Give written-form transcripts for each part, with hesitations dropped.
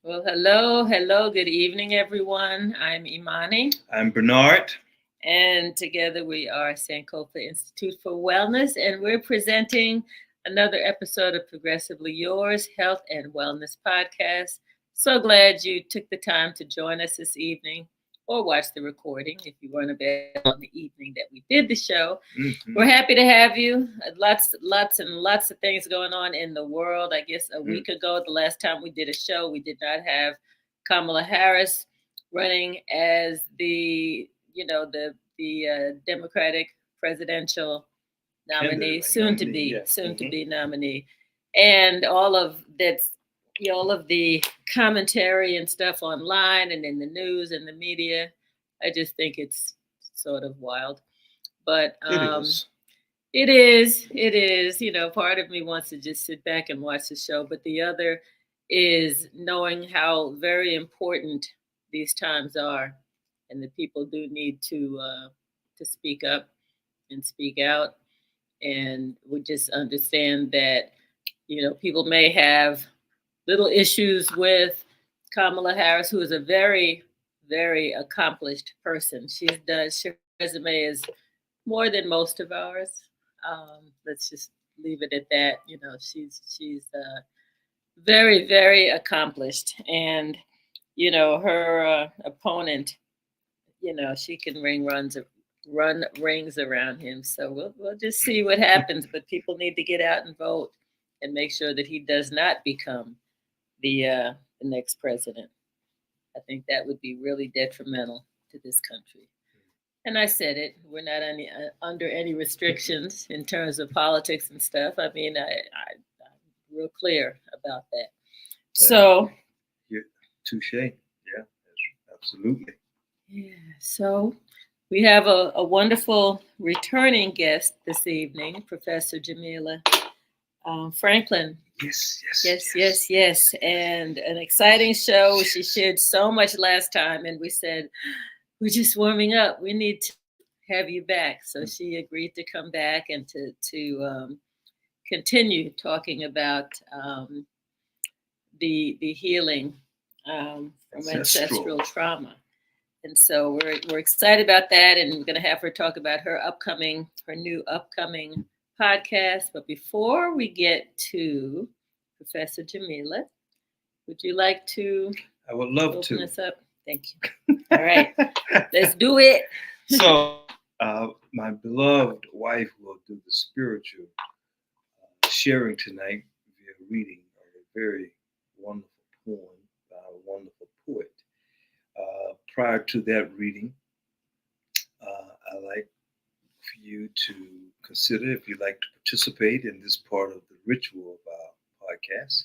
Well, hello, good evening, everyone. I'm Imani. I'm Bernard. And together we are Sankofa Institute for Wellness, and we're presenting another episode of Progressively Yours Health and Wellness Podcast. So glad you took the time to join us this evening or watch the recording if you weren't available on the evening that we did the show. Mm-hmm. We're happy to have you. Lots of things going on in the world. I guess a week ago, the last time we did a show, we did not have Kamala Harris running as the Democratic presidential nominee, soon to be nominee, and all of the commentary and stuff online and in the news and the media. I just think it's sort of wild, but it is. Part of me wants to just sit back and watch the show, but the other is knowing how very important these times are, and that people do need to speak up and speak out, and we just understand that people may have little issues with Kamala Harris, who is a very, very accomplished person. Her resume is more than most of ours. Let's just leave it at that. She's very, very accomplished, and her opponent, she can run rings around him. So we'll just see what happens. But people need to get out and vote and make sure that he does not become the next president. I think that would be really detrimental to this country. And I said it. We're not under any restrictions in terms of politics and stuff. I mean, I'm real clear about that. So, touche. Yeah, absolutely. Yeah. So we have a wonderful returning guest this evening, Professor Jamela Franklin. Yes. And an exciting show. She shared so much last time, and we said, we're just warming up. We need to have you back. So she agreed to come back and to continue talking about the healing from ancestral trauma. And so we're excited about that, and we're going to have her talk about her new upcoming podcast. But before we get to Professor Jamela, would you like to? I would love open us up? Thank you. All right, let's do it. So, my beloved wife will do the spiritual sharing tonight via reading of a very wonderful poem by a wonderful poet. Prior to that reading, I'd like for you to consider if you'd like to participate in this part of the ritual of our podcast,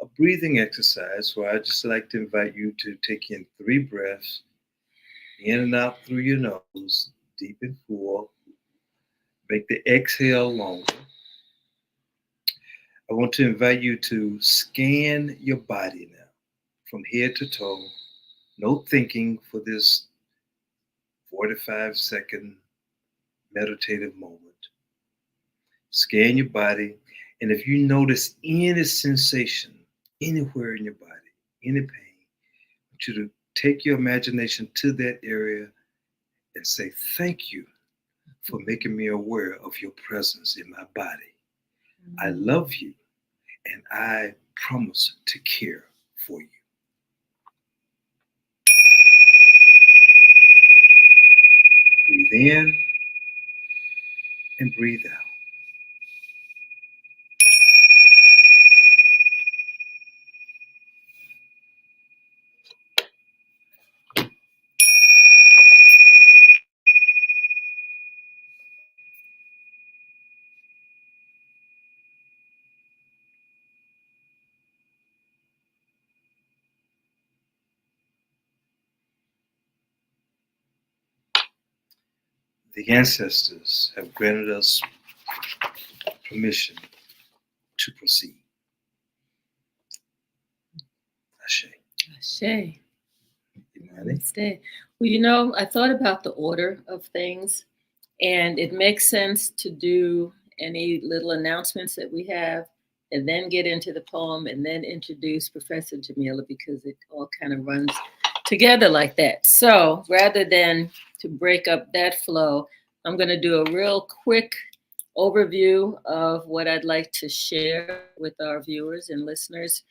a breathing exercise where I'd just like to invite you to take in 3 breaths, in and out through your nose, deep and full. Make the exhale longer. I want to invite you to scan your body now, from head to toe. No thinking for this 45-second meditative moment. Scan your body, and if you notice any sensation anywhere in your body, any pain, I want you to take your imagination to that area and say, thank you for making me aware of your presence in my body. I love you, and I promise to care for you. Breathe in and breathe out. The ancestors have granted us permission to proceed. Ashe. Ashe. Namaste. Well, I thought about the order of things, and it makes sense to do any little announcements that we have and then get into the poem, and then introduce Professor Jamela, because it all kind of runs together like that. So rather than to break up that flow, I'm going to do a real quick overview of what I'd like to share with our viewers and listeners.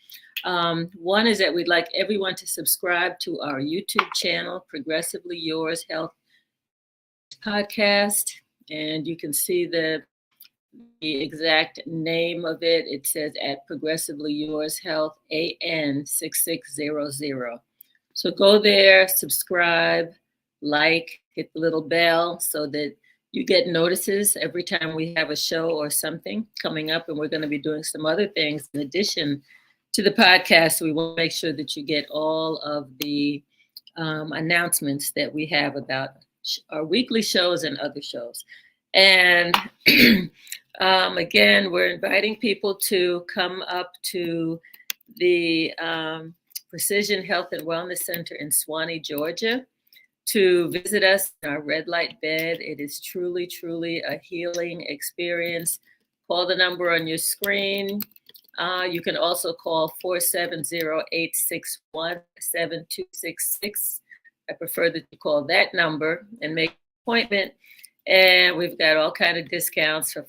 One is that we'd like everyone to subscribe to our YouTube channel, Progressively Yours Health Podcast, and you can see the exact name of it. It says at Progressively Yours Health AN 6600. So go there, subscribe, like, hit the little bell so that you get notices every time we have a show or something coming up. And we're going to be doing some other things in addition to the podcast. We want to make sure that you get all of the announcements that we have about our weekly shows and other shows. And again, we're inviting people to come up to the Precision Health and Wellness Center in Swanee, Georgia, to visit us in our red light bed. It is truly, truly a healing experience. Call the number on your screen. You can also call 470-861-7266. I prefer that you call that number and make an appointment. And we've got all kinds of discounts for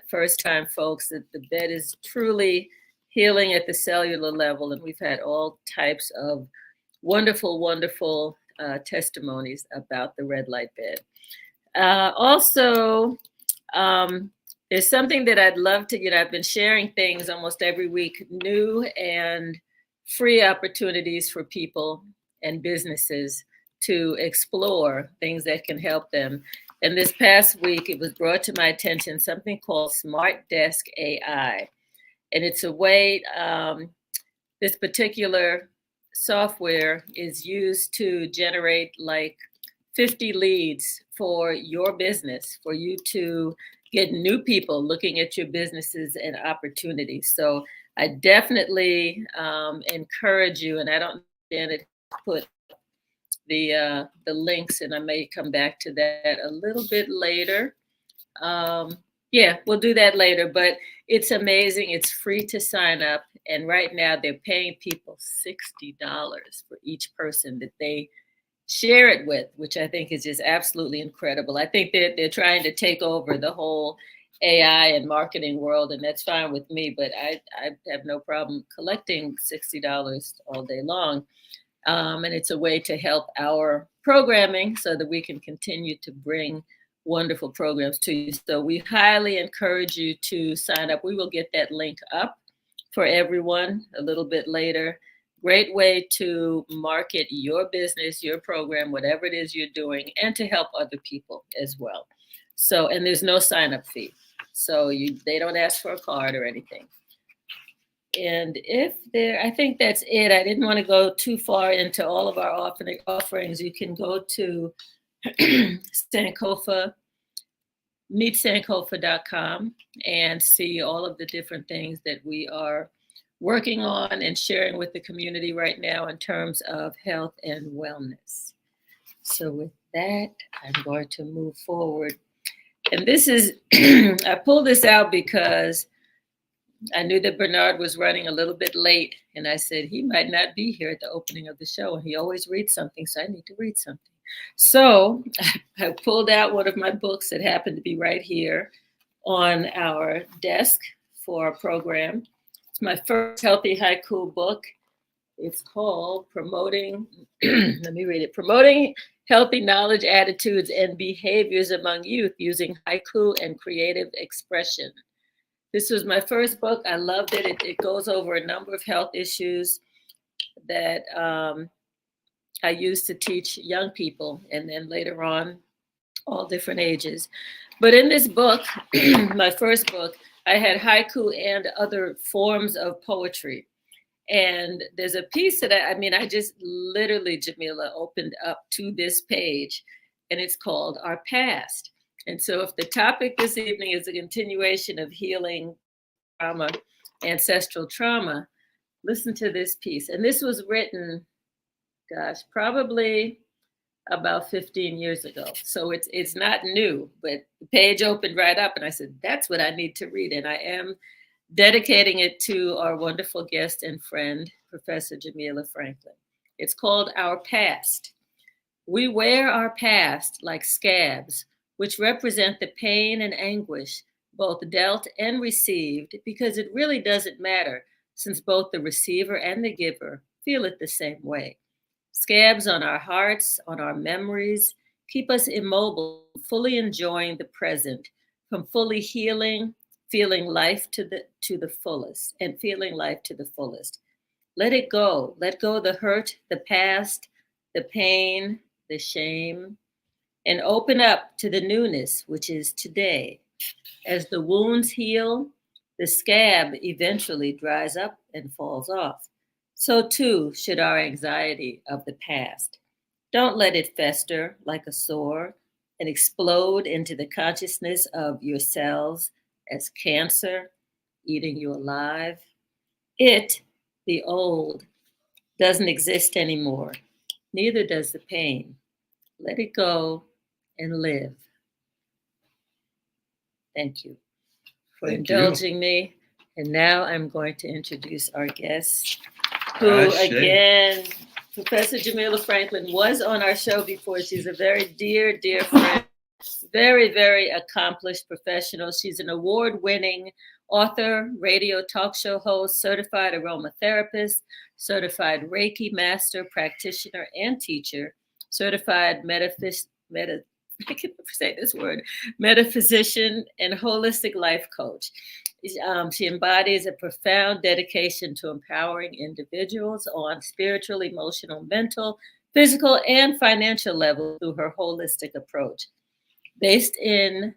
first-time folks. The bed is truly healing at the cellular level, and we've had all types of wonderful, wonderful testimonies about the red light bed. Also, there's something that I'd love to, I've been sharing things almost every week, new and free opportunities for people and businesses to explore things that can help them. And this past week, it was brought to my attention something called Smart Desk AI. And it's a way, this particular software is used to generate like 50 leads for your business, for you to get new people looking at your businesses and opportunities. So I definitely encourage you, and I don't understand it, put the links, and I may come back to that a little bit later. Yeah, we'll do that later, but it's amazing. It's free to sign up. And right now they're paying people $60 for each person that they share it with, which I think is just absolutely incredible. I think that they're trying to take over the whole AI and marketing world, and that's fine with me, but I have no problem collecting $60 all day long. And it's a way to help our programming so that we can continue to bring wonderful programs to you. So we highly encourage you to sign up. We will get that link up for everyone a little bit later. Great way to market your business, your program, whatever it is you're doing, and to help other people as well. So, and there's no sign-up fee. So they don't ask for a card or anything. And I think that's it. I didn't want to go too far into all of our offerings. You can go to Sankofa, meetsankofa.com, and see all of the different things that we are working on and sharing with the community right now in terms of health and wellness. So with that, I'm going to move forward. And this is, I pulled this out because I knew that Bernard was running a little bit late, and I said he might not be here at the opening of the show, and he always reads something, so I need to read something. So I pulled out one of my books that happened to be right here on our desk for our program. It's my first healthy haiku book. It's called Promoting, let me read it, Promoting Healthy Knowledge, Attitudes, and Behaviors Among Youth Using Haiku and Creative Expression. This was my first book. I loved it. It goes over a number of health issues that I used to teach young people, and then later on, all different ages. But in this book, my first book, I had haiku and other forms of poetry. And there's a piece that I just literally, Jamela, opened up to this page, and it's called Our Past. And so if the topic this evening is a continuation of healing trauma, ancestral trauma, listen to this piece. And this was written, probably about 15 years ago. So it's not new, but the page opened right up, and I said, that's what I need to read. And I am dedicating it to our wonderful guest and friend, Professor Jamela Franklin. It's called Our Past. We wear our past like scabs, which represent the pain and anguish, both dealt and received, because it really doesn't matter, since both the receiver and the giver feel it the same way. Scabs on our hearts, on our memories, keep us immobile, fully enjoying the present, from fully healing, feeling life to the fullest, and feeling life to the fullest. Let it go. Let go the hurt, the past, the pain, the shame, and open up to the newness, which is today. As the wounds heal, the scab eventually dries up and falls off. So too should our anxiety of the past. Don't let it fester like a sore and explode into the consciousness of your cells as cancer eating you alive. It, the old, doesn't exist anymore. Neither does the pain. Let it go and live. Thank you for indulging me. And now I'm going to introduce our guest, who, again, Professor Jamela Franklin was on our show before. She's a very dear, dear friend, very, very accomplished professional. She's an award-winning author, radio talk show host, certified aromatherapist, certified Reiki Master-Practitioner and Teacher, certified I can never say this word, Metaphysician and holistic life coach. She embodies a profound dedication to empowering individuals on spiritual, emotional, mental, physical, and financial levels through her holistic approach. Based in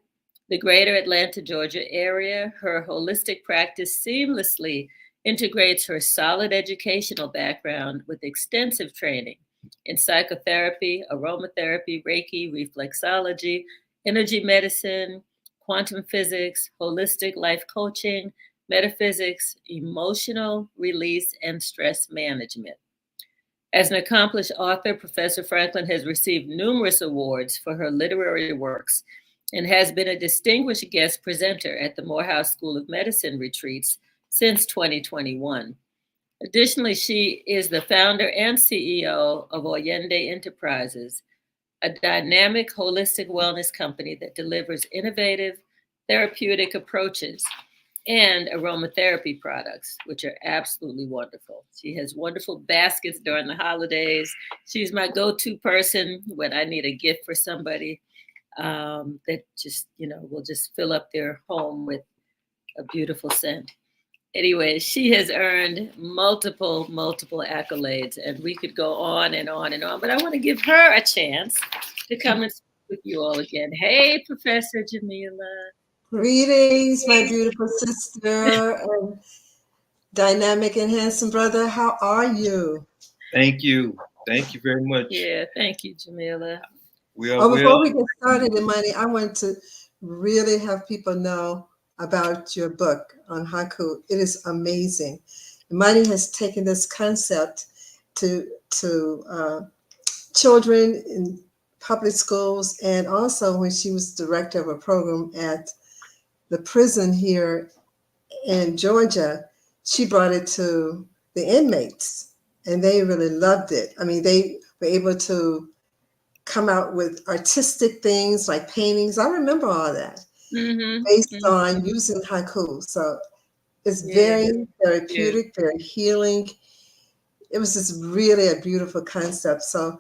the greater Atlanta, Georgia area, her holistic practice seamlessly integrates her solid educational background with extensive training in psychotherapy, aromatherapy, Reiki, reflexology, energy medicine, quantum physics, holistic life coaching, metaphysics, emotional release, and stress management. As an accomplished author, Professor Franklin has received numerous awards for her literary works and has been a distinguished guest presenter at the Morehouse School of Medicine retreats since 2021. Additionally, she is the founder and CEO of Oyinde Enterprises, a dynamic holistic wellness company that delivers innovative therapeutic approaches and aromatherapy products, which are absolutely wonderful. She has wonderful baskets during the holidays. She's my go-to person when I need a gift for somebody that just, will just fill up their home with a beautiful scent. Anyway, she has earned multiple accolades, and we could go on and on and on, but I want to give her a chance to come and speak with you all again. Hey, Professor Jamela. Greetings, my beautiful sister and dynamic and handsome brother. How are you? Thank you. Thank you very much. Yeah, thank you, Jamela. Before we get started, Imani, I want to really have people know about your book on haiku. It is amazing. Imani has taken this concept to children in public schools, and also when she was director of a program at the prison here in Georgia, she brought it to the inmates, and they really loved it. I mean, they were able to come out with artistic things like paintings. I remember all that based on using haiku. So it's very therapeutic, very healing. It was just really a beautiful concept. So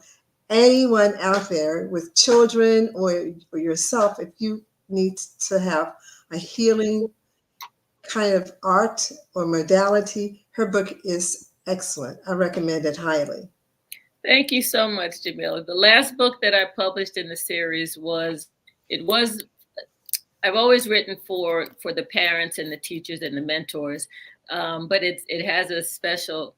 anyone out there with children or yourself, if you need to have a healing kind of art or modality, her book is excellent. I recommend it highly. Thank you so much, Jamila. The last book that I published in the series I've always written for the parents and the teachers and the mentors, but it has a special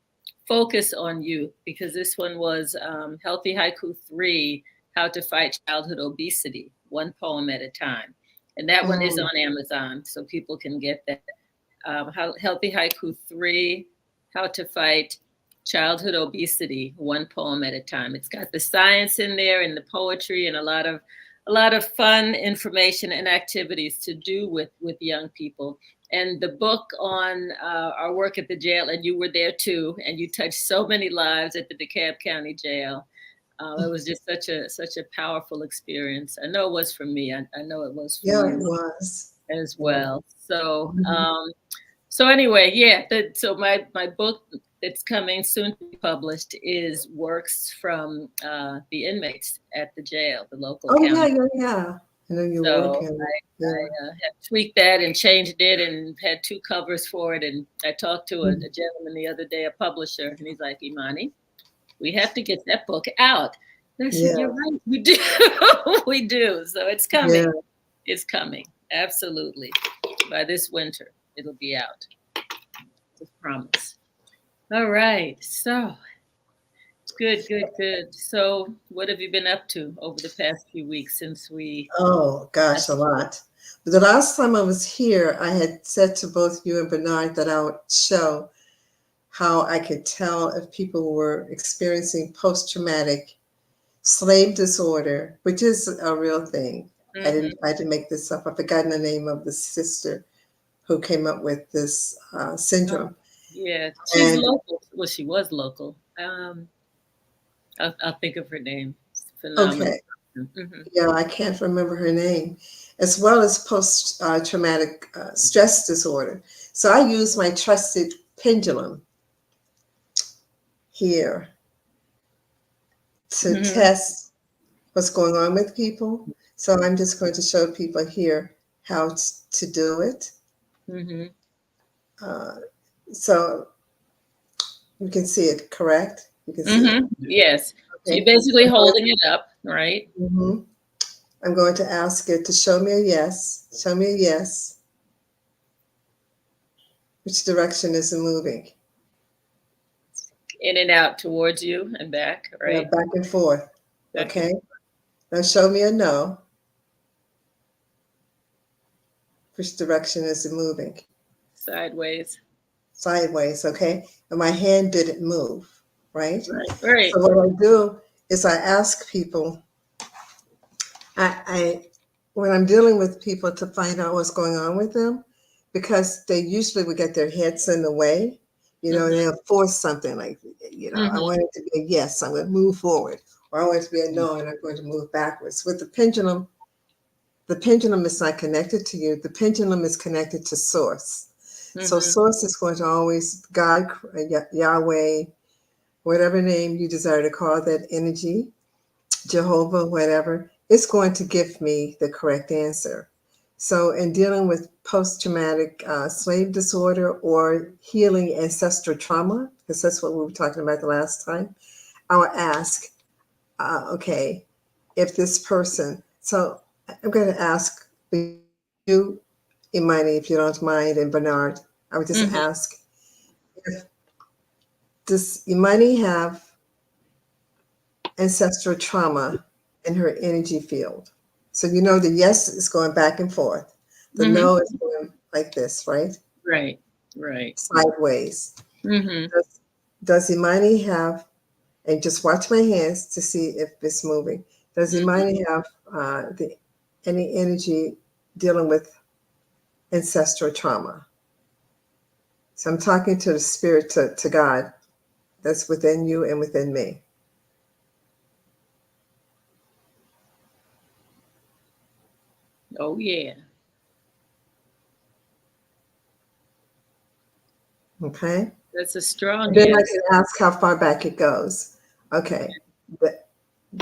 focus on youth, because this one was Healthy Haiku 3, How to Fight Childhood Obesity, one poem at a time. And that one is on Amazon, so people can get that. Healthy Haiku 3, How to Fight Childhood Obesity, one poem at a time. It's got the science in there and the poetry and a lot of fun information and activities to do with young people. and the book on our work at the jail, and you were there too, and you touched so many lives at the DeKalb County Jail. It was just such a powerful experience. I know it was for me. I know it was for Yeah, it you was. as well. So, Mhm. so anyway, yeah. So my book that's coming soon to be published is works from the inmates at the jail, the local Oh, yeah, county. yeah, yeah. I know you're So working. I Yeah. have tweaked that and changed it and had 2 covers for it. And I talked to a Mhm. gentleman the other day, a publisher, and he's like, Imani, we have to get that book out. And I said, Yeah, you're right, we do. We do. So it's yeah. coming. It's coming. Absolutely. By this winter, it'll be out. Just promise. All right. So good, good, good. So what have you been up to over the past few weeks since we Oh, gosh, a lot. But the last time I was here, I had said to both you and Bernard that I would show how I could tell if people were experiencing post-traumatic slave disorder, which is a real thing. mm-hmm. I didn't make this up. I've forgotten the name of the sister who came up with this syndrome. Yeah, she's And local. Well, she was local. I'll think of her name. It's phenomenal. okay, Mm-hmm. yeah, I can't remember her name, as well as post traumatic stress disorder. So I use my trusted pendulum here to Mm-hmm. test what's going on with people. So I'm just going to show people here how to do it. Mm-hmm. Uh, so you can see it, correct? You can see it. Mm-hmm. Yes. So you're Okay. basically holding it up, right? Mhm. I'm going to ask it to show me a yes. Show me a yes. Which direction is it moving? In and out towards you and back, right? Back and forth. Back and Okay. Now show me a no. Which direction is it moving? sideways. Sideways. Okay. And my hand didn't move. Right. Right. Right. So what I do is I ask people, I when I'm dealing with people to find out what's going on with them, because they usually would get their heads in the way, Mm-hmm. they'll force something like, I Mm-hmm. want it to be a yes, I'm going to move forward, or I want it to be a no, and I'm going to move backwards. With the pendulum is not connected to you. The pendulum is connected to source. So Mm-hmm. source is going to always, God, Yahweh, whatever name you desire to call that energy, Jehovah, whatever, it's going to give me the correct answer. So, in dealing with post traumatic slave disorder or healing ancestral trauma, because that's what we were talking about the last time, I will ask, okay, if this person, so I'm going to ask you, Imani, if you don't mind, and Bernard, I would just Mm-hmm. ask, if does Imani have ancestral trauma in her energy field? So the yes is going back and forth. The Mm-hmm. no is going like this, right? Right. Right. Sideways. Mm-hmm. Does Imani have, and just watch my hands to see if it's moving. Does Mm-hmm. Imani have any energy dealing with ancestral trauma? So I'm talking to the spirit, to God that's within you and within me. Oh yeah. Okay. That's a strong And then I yes. can ask how far back it goes. Okay.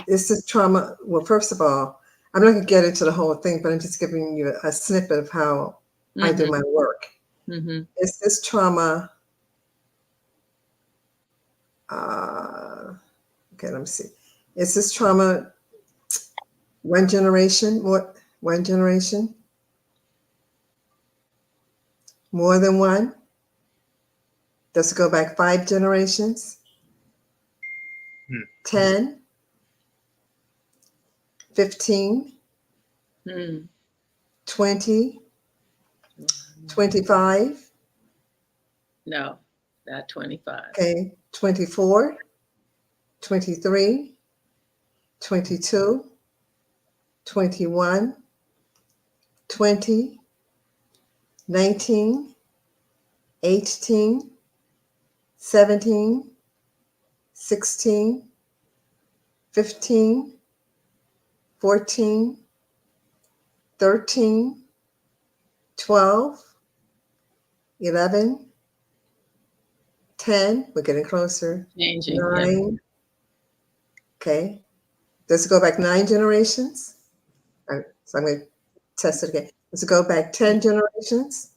This is trauma. Well, first of all, I'm not going to get into the whole thing, but I'm just giving you a snippet of how I do Mm-hmm. my work. Mm-hmm. Is this trauma? Uh, okay, let me see. Is this trauma one generation? More one generation? More than one? Does it go back 5 generations? 10? 15? Mm. 20? 25? No, not 25. Okay, 24? 23? 22? 21? 20? 19, 18, 17, 16, 15, 14, 13, 12, 11, 10. We're getting closer. Changing. 9. Okay. Does it go back 9 generations? All right, so I'm going to test it again. Does it go back 10 generations?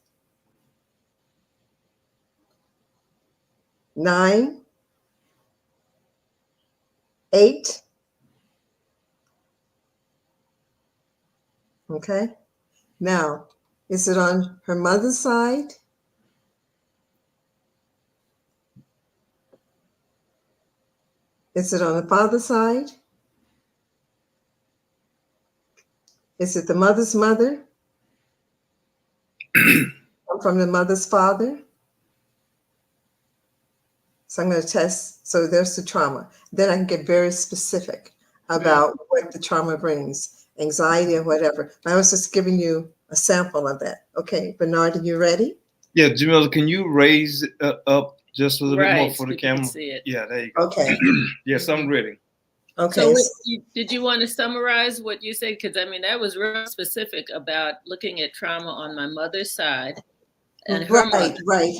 9, 8. Okay. Now, is it on her mother's side? Is it on the father's side? Is it the mother's mother? From the mother's father? So I'm going to test. So there's the trauma. Then I can get very specific about what the trauma brings, anxiety or whatever. I was just giving you a sample of that. Okay, Bernard, are you ready? Yeah, Jamela, can you raise it up just a little bit more for the People can camera? see it. Yeah, there you go. Okay. Yes, I'm ready. Okay. So did you want to summarize what you said? Because I mean, that was real specific about looking at trauma on my mother's side and her mother. Right.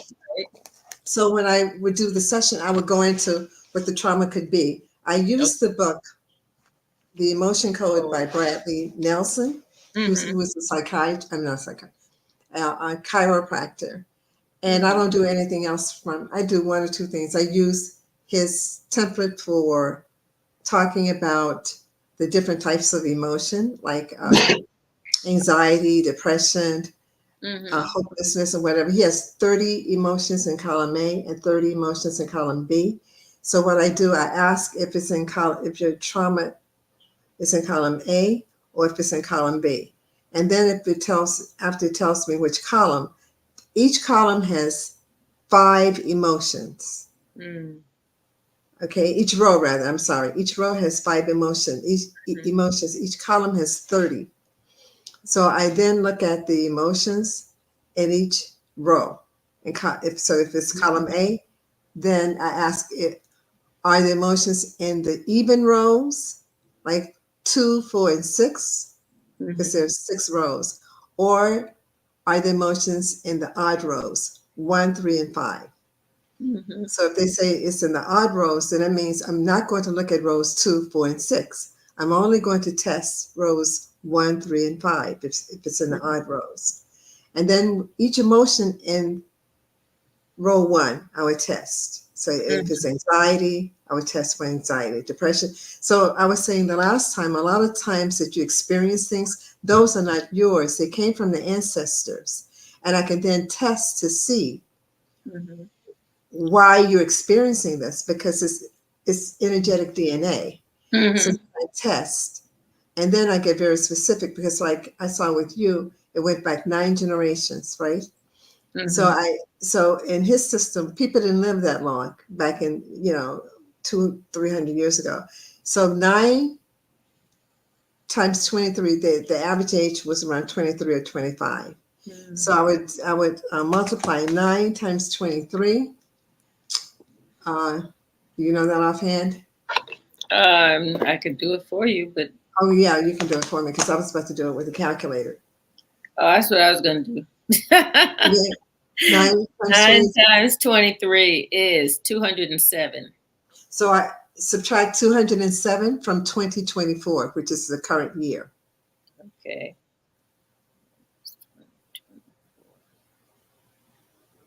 So when I would do the session, I would go into what the trauma could be. I used the book, The Emotion Code by Bradley Nelson, who was a psychiatrist. I'm not a psychiatrist, a chiropractor. And I don't do anything else I do 1 or 2 things. I use his template for talking about the different types of emotion, like anxiety, depression, hopelessness, or whatever. He has 30 emotions in column A and 30 emotions in column B. So what I do, I ask if it's in if your trauma is in column A or if it's in column B. And then after it tells me which column, each column has 5 emotions. Okay, each row rather, I'm sorry. Each row has 5 emotions. Each column has 30. So I then look at the emotions in each row. And if it's column A, then I ask are the emotions in the even rows, like 2, 4, and 6, because there's 6 rows, or are the emotions in the odd rows, 1, 3, and 5? So if they say it's in the odd rows, then that means I'm not going to look at rows 2, 4, and 6. I'm only going to test rows 1, 3, and 5 if it's in the odd rows. And then each emotion in row 1, I would test. So if it's anxiety, I would test for anxiety, depression. So I was saying the last time, a lot of times that you experience things, those are not yours. They came from the ancestors. And I can then test to see why you're experiencing this, because it's energetic DNA. So I test. And then I get very specific because, like I saw with you, it went back 9 generations, right? So in his system, people didn't live that long back in 200-300 years ago. So 9 times 23, the average age was around 23 or 25. So I would multiply 9 times 23. You know that offhand? I could do it for you, but oh yeah, you can do it for me because I was about to do it with a calculator. Oh, that's what I was going to do. Yeah. 9 times 23 is 207. So I subtract 207 from 2024, which is the current year. Okay.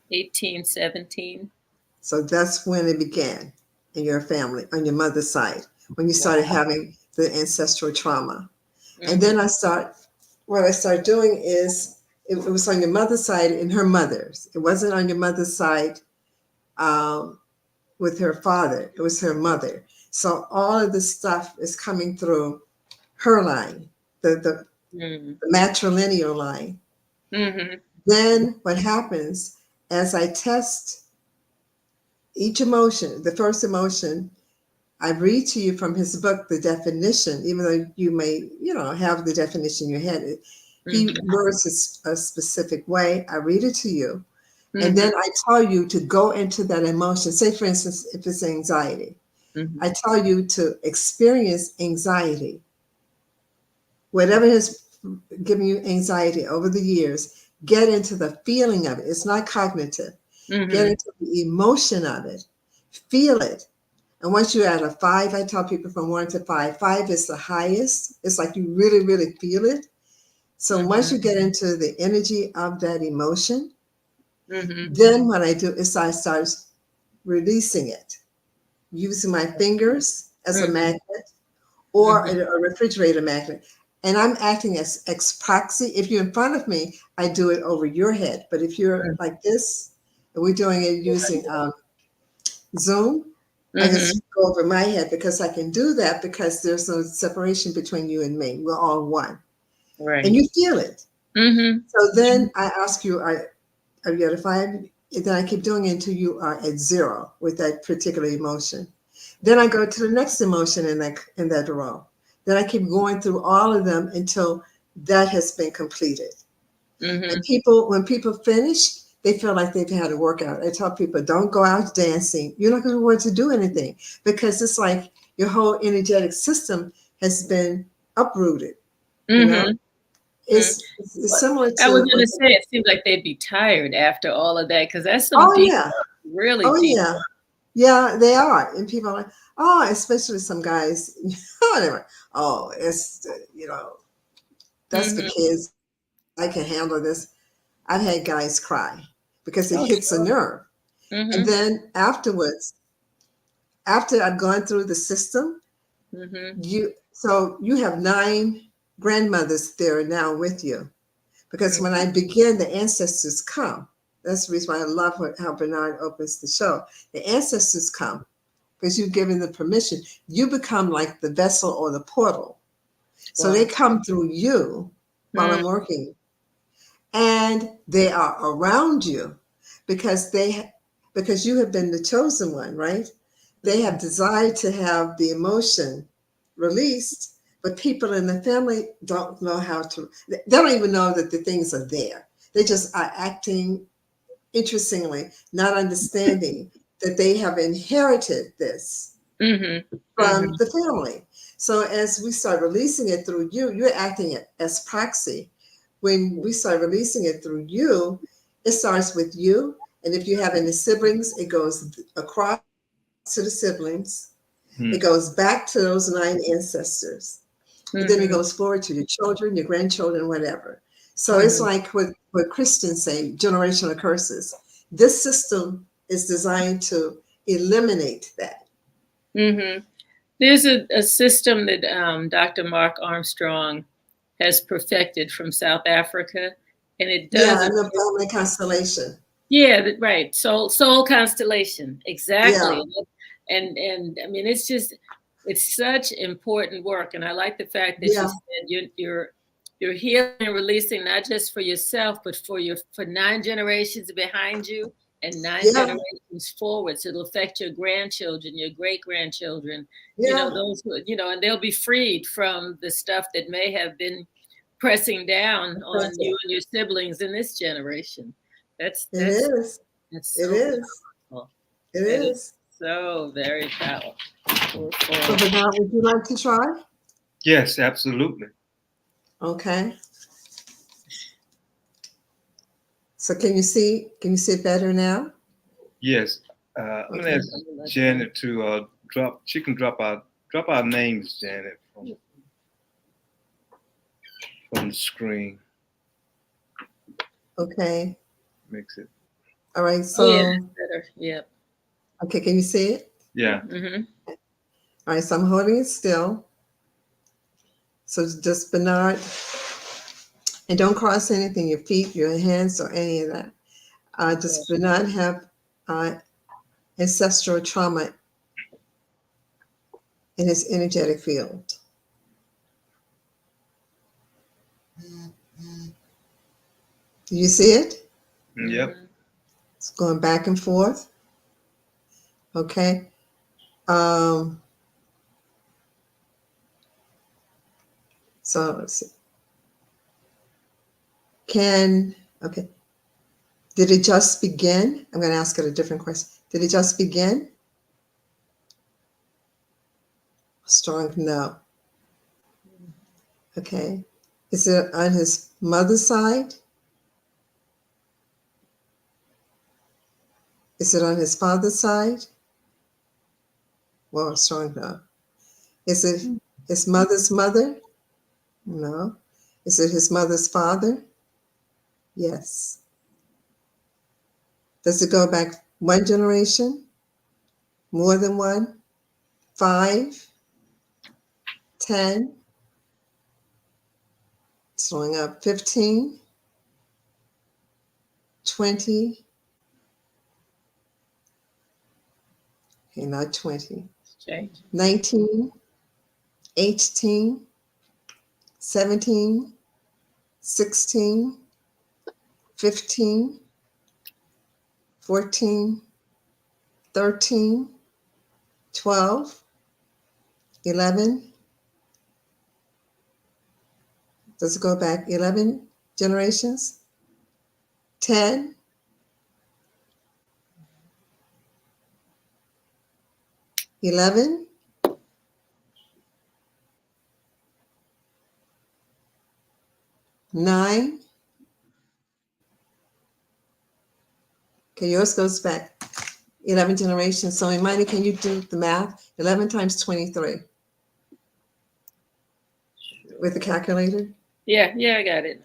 1817. So that's when it began in your family, on your mother's side, when you started having the ancestral trauma. And then what I started doing is, it was on your mother's side and her mother's. It wasn't on your mother's side with her father. It was her mother. So all of this stuff is coming through her line, the matrilineal line. Then what happens, as I test each emotion, the first emotion, I read to you from his book, the definition, even though you may, have the definition in your head. He Mhm. words a specific way. I read it to you. And Mhm. then I tell you to go into that emotion. Say, for instance, if it's anxiety, Mhm. I tell you to experience anxiety. Whatever has given you anxiety over the years, get into the feeling of it. It's not cognitive. Get Mhm. into the emotion of it. Feel it. And once you're at a 5, I tell people from 1 to 5, 5 is the highest. It's like you really, really feel it. So once you Mhm. get into the energy of that emotion, Mhm. then what I do is I start releasing it using my fingers as a Mhm. magnet or Mhm. a refrigerator magnet. And I'm acting as ex proxy. If you're in front of me, I do it over your head. But if you're like this, and we're doing it using Zoom, I Mhm. just go over my head because I can do that because there's no separation between you and me. We're all one. And Right. you feel it. Mhm. So then I ask you, are you at a 5? And then I keep doing it until you are at 0 with that particular emotion. Then I go to the next emotion in that row. Then I keep going through all of them until that has been completed. And Mhm. when people finish, they feel like they've had a workout. I tell people, don't go out dancing. You're not going to want to do anything because it's like your whole energetic system has been uprooted. You know, Mhm. Mhm. it's Well, similar I was to gonna say it seems like they'd be tired after all of that because that's some oh deep, yeah, really oh deep. yeah. Yeah, they are. And people are like, oh, especially some guys, whatever. Oh, that's for Mhm. kids. I can handle this. I've had guys cry because it Oh, hits a sure. nerve. And Mhm. then afterwards, after I've gone through the system, Mhm. you have 9 grandmothers there now with you. Because when I begin, the ancestors come. That's the reason why I love how Bernard opens the show. The ancestors come because you've given the permission. You become like the vessel or the portal. So they Wow. come through you while I'm Mm. working, and they are around you because because you have been the chosen one, right? They have Mhm. desired to have the emotion released, but people in the family don't know how to. They don't even know that the things are there. They just are acting interestingly, not understanding that they have inherited this Mhm. from Mhm. the family. So as we start releasing it through you, you're acting as proxy. When we start releasing it through you, it starts with you. And if you have any siblings, it goes across to the siblings. It goes back to those 9 ancestors. And then it Mhm. goes forward to your children, your grandchildren, whatever. So it's Mhm. like what Christians say, generational curses. This system is designed to eliminate that. Mhm. There's a system that Dr. Mark Armstrong has perfected from South Africa, and it Yeah, does it. and the family constellation. Yeah, right. Soul constellation, Yeah, exactly. And I mean, it's such important work. And I like the fact that you yeah, said you're healing and releasing not just for yourself, but for 9 generations behind you and 9 yeah, generations forward. So it'll affect your grandchildren, your great grandchildren. yeah. Those who and they'll be freed from the stuff that may have been pressing down on Impressive. you and your siblings in this generation. That's It that's is. that's It so is. powerful. It It is is. so very powerful. So, Bernard, would you like to try? Yes, absolutely. Okay. So, can you see it better now? Yes. I'm gonna Okay. ask Janet to drop. She can drop our names, Janet, from the screen. Okay. Makes it. All right. Oh yeah, So, that's better. Yep. okay, can you see it? Yeah. Mm-hmm. All right. So I'm holding it still. So just Bernard, and don't cross anything, your feet, your hands, or any of that. Okay. Does Bernard have uh, ancestral trauma in his energetic field? Do you see it? Yep. Mm-hmm. It's going back and forth. Okay. Um, so let's see. Okay. Did it just begin? I'm going to ask it a different question. Did it just begin? Strong no. Okay. Is it on his mother's side? Is it on his father's side? Well, strong no. Is it his mother's mother? No. Is it his mother's father? Yes. Does it go back one generation? More than one? 5? 10? Slowing up. 15? 20? Okay, not 20. Okay. 19? 18? 17? 16? 15? 14? 13? 12? 11? Does it go back 11 generations? 10? 11? 9? Okay, yours goes back 11 generations. So, Imani, can you do the math? 11 times 23 with the calculator? Yeah, I got it.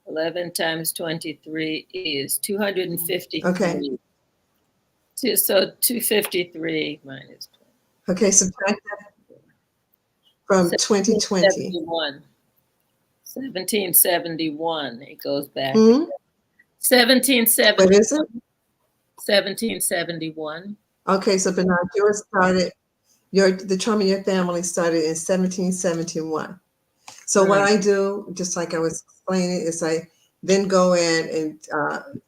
11 times 23 is 253. Okay. So 253 minus 20. Okay, subtract that from 2020. 1771. It goes back. Hmm? 1771. What is it? 1771. Okay, so Bernard, yours started, the trauma in your family started in 1771. So what I do, just like I was explaining, is I then go in and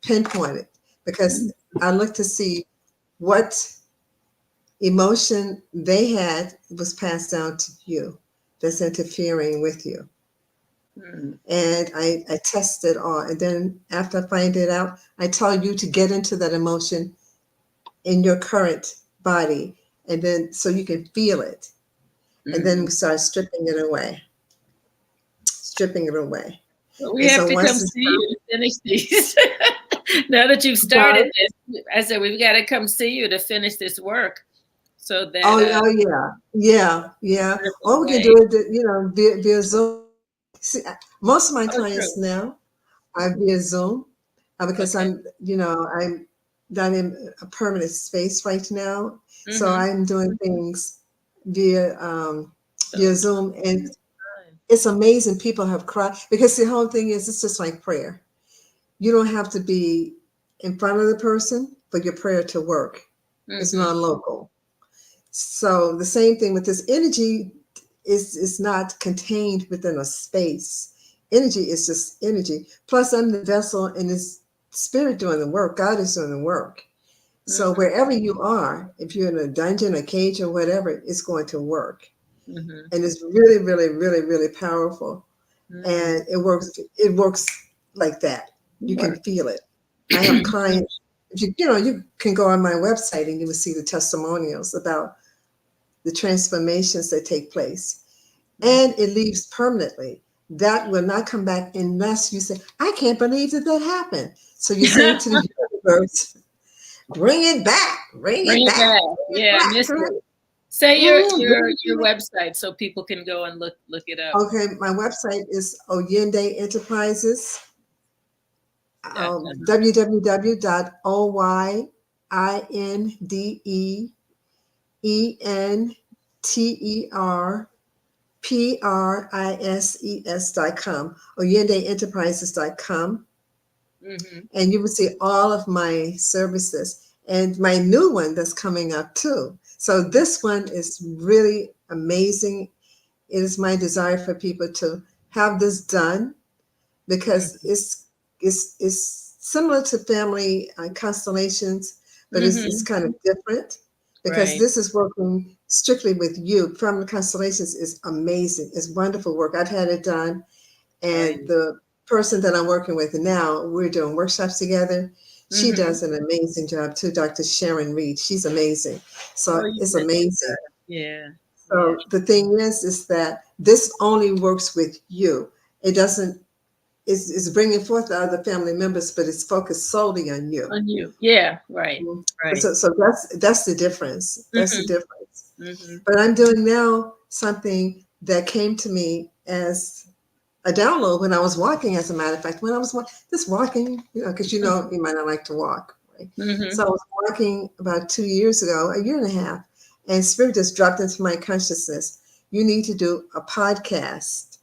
pinpoint it, because I look to see what emotion they had was passed down to you that's interfering with you. And I test it all. And then after I find it out, I tell you to get into that emotion in your current body, and then so you can feel it. And then we start stripping it away. Well, we have to come see you to finish these. Now that you've started this, I said we've got to come see you to finish this work. So that yeah. Or we can do it, via Zoom. See, most of my clients now are via Zoom, because I'm not in a permanent space right now. So I'm doing things via Zoom, and it's amazing. People have cried, because the whole thing is, it's just like prayer. You don't have to be in front of the person for your prayer to work. It's non-local. So the same thing with this energy is not contained within a space. Energy is just energy. Plus, I'm the vessel, and it's spirit doing the work. God is doing the work. So wherever you are, if you're in a dungeon, a cage, or whatever, it's going to work. And it's really, really, really, really powerful. And it works like that. You can feel it. I have clients, you can go on my website and you will see the testimonials about the transformations that take place. And it leaves permanently. That will not come back unless you say, I can't believe that happened. So you say to the universe, bring it back. Bring it back. Yeah, I missed it. Say your website so people can go and look it up. Okay, my website is Oyinde Enterprises. www.OYindenterprises.com, OyindeEnterprises.com. And you will see all of my services and my new one that's coming up too. So this one is really amazing. It is my desire for people to have this done, because it's similar to family constellations, but it's kind of different, because this is working strictly with you. Family constellations is amazing. It's wonderful work. I've had it done, and the person that I'm working with now, we're doing workshops together. She Mm-hmm. does an amazing job too, Dr. Sharon Reed. She's amazing. So Oh, you it's mentioned amazing. that. Yeah. So the thing is that this only works with you. It doesn't, it's bringing forth the other family members, but it's focused solely on you. On you. Yeah. Right. Mhm. Right. So that's the difference. That's the Mm-hmm. difference. Mm-hmm. But I'm doing now something that came to me as a download when I was walking, as a matter of fact, when I was just walking, because you might not like to walk, right? Mm-hmm. So I was walking about 2 years ago, a year and a half, and Spirit just dropped into my consciousness. You need to do a podcast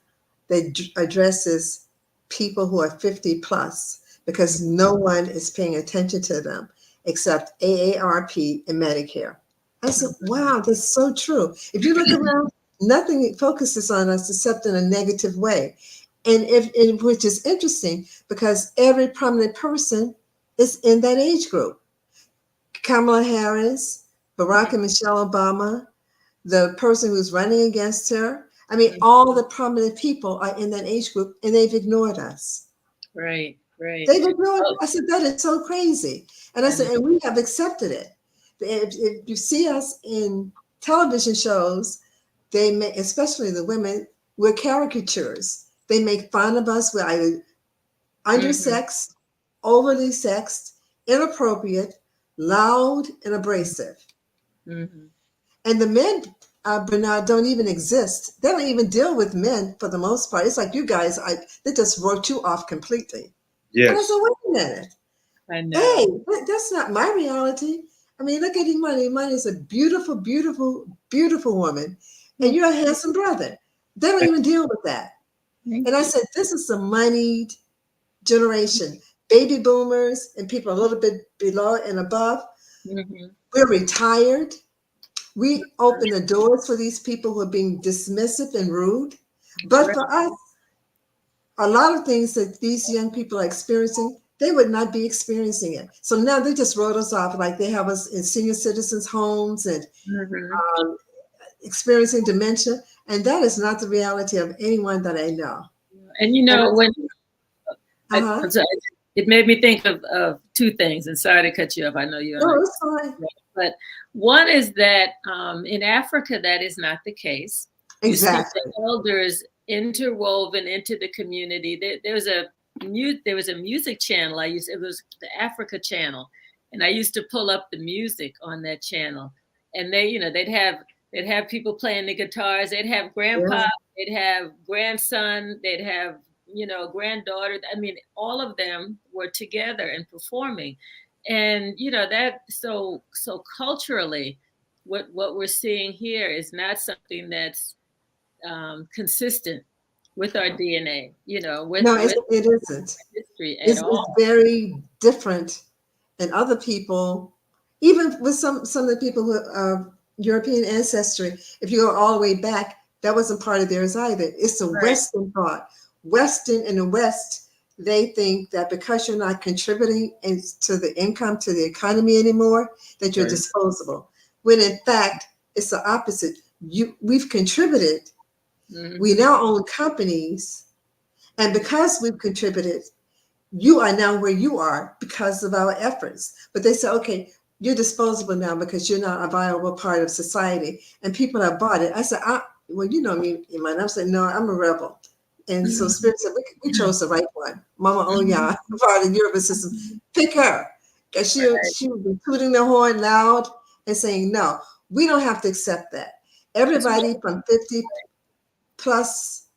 that addresses people who are 50 plus, because no one is paying attention to them except AARP and Medicare. I said, wow, that's so true. If you look around, nothing focuses on us except in a negative way. And which is interesting because every prominent person is in that age group. Kamala Harris, Barack and Michelle Obama, the person who's running against her. I mean, all the prominent people are in that age group, and they've ignored us. Right. Right. They've ignored. Oh, I said, that is so crazy. And I said, and we have accepted it. If you see us in television shows, they make, especially the women, we're caricatures. They make fun of us. We're either undersexed, overly sexed, inappropriate, loud, and abrasive. mm-hmm. And the men, Bernard, don't even exist. They don't even deal with men for the most part. It's like you guys, they just wrote you off completely. Yes. And I said, wait a minute. I know. Hey, that's not my reality. I mean, look at Imani. Imani is a beautiful, beautiful, beautiful woman. And you're a handsome brother. They don't even deal with that. And I said, this is a moneyed generation. Baby boomers and people a little bit below and above. Mm-hmm. We're retired. We open the doors for these people who are being dismissive and rude. But for us, a lot of things that these young people are experiencing, they would not be experiencing it. So now they just wrote us off like they have us in senior citizens' homes and experiencing dementia. And that is not the reality of anyone that I know. And when uh-huh. it made me think of two things. And sorry to cut you off. I know you're no, it's fine. But one is that in Africa, that is not the case. Exactly. You see the elders interwoven into the community. There was a music channel it was the Africa channel, and I used to pull up the music on that channel, and they'd have people playing the guitars. They'd have grandpa, they'd have grandson, they'd have granddaughter. I mean, all of them were together and performing. And that so culturally, what we're seeing here is not something that's consistent with our DNA. With it isn't. History at all. It's very different, and other people, even with some of the people who are European ancestry, if you go all the way back, that wasn't part of theirs either. It's a Western thought. Western in the West. They think that because you're not contributing to the income, to the economy anymore, that you're disposable. When in fact, it's the opposite. We've contributed. We now own companies. And because we've contributed, you are now where you are because of our efforts. But they say, okay, you're disposable now because you're not a viable part of society. And people have bought it. I said, well, you know me, Iman. I'm saying, no, I'm a rebel. And so Spirit said, we chose the right one. Mama Oya, part of the Urban system. Pick her. Because she would be tooting the horn loud and saying, no, we don't have to accept that. Everybody from 50 plus,